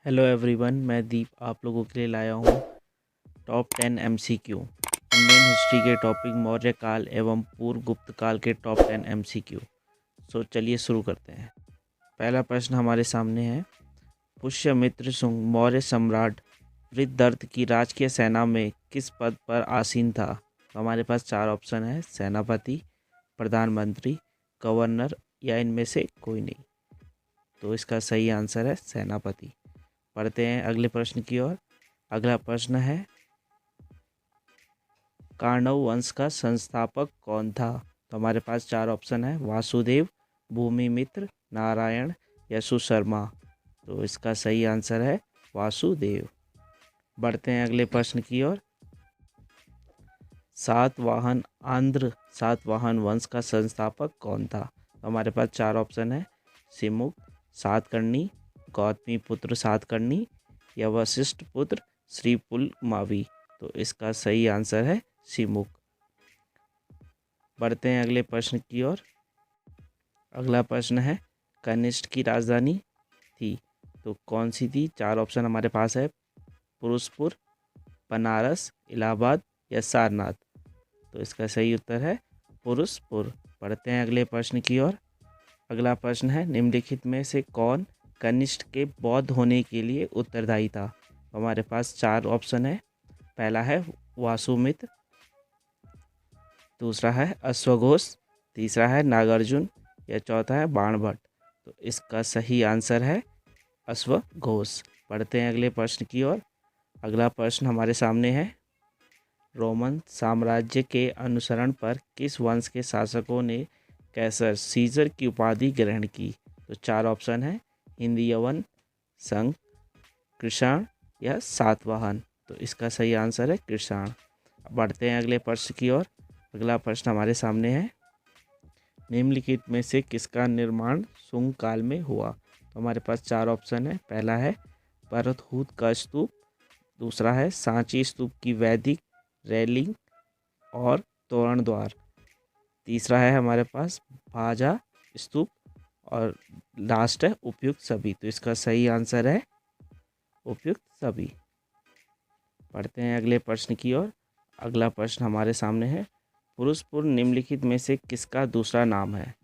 Hello everyone, मैं दीप आप लोगों के लिए लाया हूँ टॉप 10 एमसीक्यू इंडियन हिस्ट्री के टॉपिक मौर्य काल एवं पूर्व गुप्त काल के टॉप 10 एमसीक्यू। सो चलिए शुरू करते हैं। पहला प्रश्न हमारे सामने है, पुष्यमित्र शुंग मौर्य सम्राट वृद्धर्थ की राजकीय सेना में किस पद पर आसीन था? तो हमारे पास चार ऑप्शन है, सेनापति, प्रधानमंत्री, गवर्नर या इनमें से कोई नहीं। तो इसका सही आंसर है सेनापति। पढ़ते हैं अगले प्रश्न की ओर। अगला प्रश्न है, कांडव वंश का संस्थापक कौन था? तो हमारे पास चार ऑप्शन है, वासुदेव, भूमिमित्र, नारायण या सुशर्मा। तो इसका सही आंसर है वासुदेव। बढ़ते हैं अगले प्रश्न की ओर। सातवाहन वंश का संस्थापक कौन था? तो हमारे पास चार ऑप्शन है, सिमुक, सातकर्णी, गौतमी पुत्र सातकर्णी या वशिष्ठ पुत्र श्रीपुलमावी। तो इसका सही आंसर है सिमुक। बढ़ते हैं अगले प्रश्न की ओर। अगला प्रश्न है, कनिष्क की राजधानी थी तो कौन सी थी? चार ऑप्शन हमारे पास है, पुरुषपुर, बनारस, इलाहाबाद या सारनाथ। तो इसका सही उत्तर है पुरुषपुर। पढ़ते हैं अगले प्रश्न की ओर। अगला प्रश्न है, निम्नलिखित में से कौन कनिष्क के बौद्ध होने के लिए उत्तरदायी था? हमारे पास चार ऑप्शन है। पहला है वासुमित्र, दूसरा है अश्वघोष, तीसरा है नागार्जुन या चौथा है बाणभट्ट। तो इसका सही आंसर है अश्वघोष। पढ़ते हैं अगले प्रश्न की ओर। अगला प्रश्न हमारे सामने है, रोमन साम्राज्य के अनुसरण पर किस वंश के शासकों ने कैसर सीजर की उपाधि ग्रहण की? तो चार ऑप्शन है, हिंदी यवन, संघ, कृषाण या सातवाहन। तो इसका सही आंसर है कृषाण। बढ़ते हैं अगले प्रश्न की ओर। अगला प्रश्न हमारे सामने है, निम्नलिखित में से किसका निर्माण शुंग काल में हुआ? तो हमारे पास चार ऑप्शन है। पहला है परतहूत का स्तूप, दूसरा है सांची स्तूप की वैदिक रेलिंग और तोरण द्वार, तीसरा है हमारे पास भाजा स्तूप और लास्ट है उपयुक्त सभी। तो इसका सही आंसर है उपयुक्त सभी। पढ़ते हैं अगले प्रश्न की ओर। अगला प्रश्न हमारे सामने है, पुरुषपुर निम्नलिखित में से किसका दूसरा नाम है?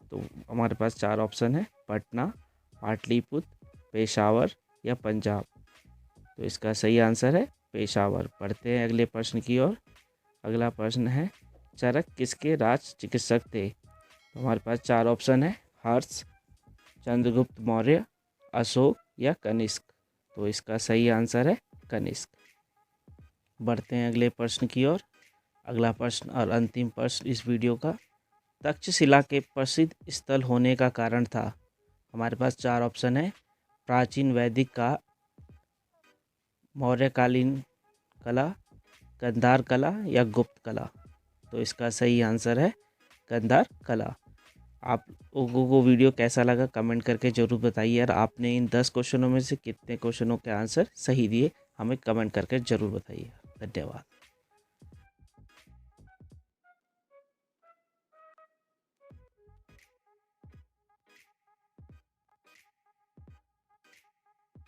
तो हमारे पास चार ऑप्शन है, पटना, पाटलिपुत्र, पेशावर या पंजाब। तो इसका सही आंसर है पेशावर। पढ़ते हैं अगले प्रश्न की ओर। अगला प्रश्न है, चरक किसके राज चिकित्सक थे? तो हमारे पास चार ऑप्शन है, हर्ष, चंद्रगुप्त मौर्य, अशोक या कनिष्क। तो इसका सही आंसर है कनिष्क। बढ़ते हैं अगले प्रश्न की ओर। अगला प्रश्न और अंतिम प्रश्न इस वीडियो का, तक्षशिला के प्रसिद्ध स्थल होने का कारण था? हमारे पास चार ऑप्शन है, प्राचीन वैदिक का, मौर्यकालीन कला, गांधार कला या गुप्त कला। तो इसका सही आंसर है गांधार कला। आप लोगों को वीडियो कैसा लगा कमेंट करके ज़रूर बताइए। और आपने इन 10 क्वेश्चनों में से कितने क्वेश्चनों के आंसर सही दिए हमें कमेंट करके ज़रूर बताइए। धन्यवाद।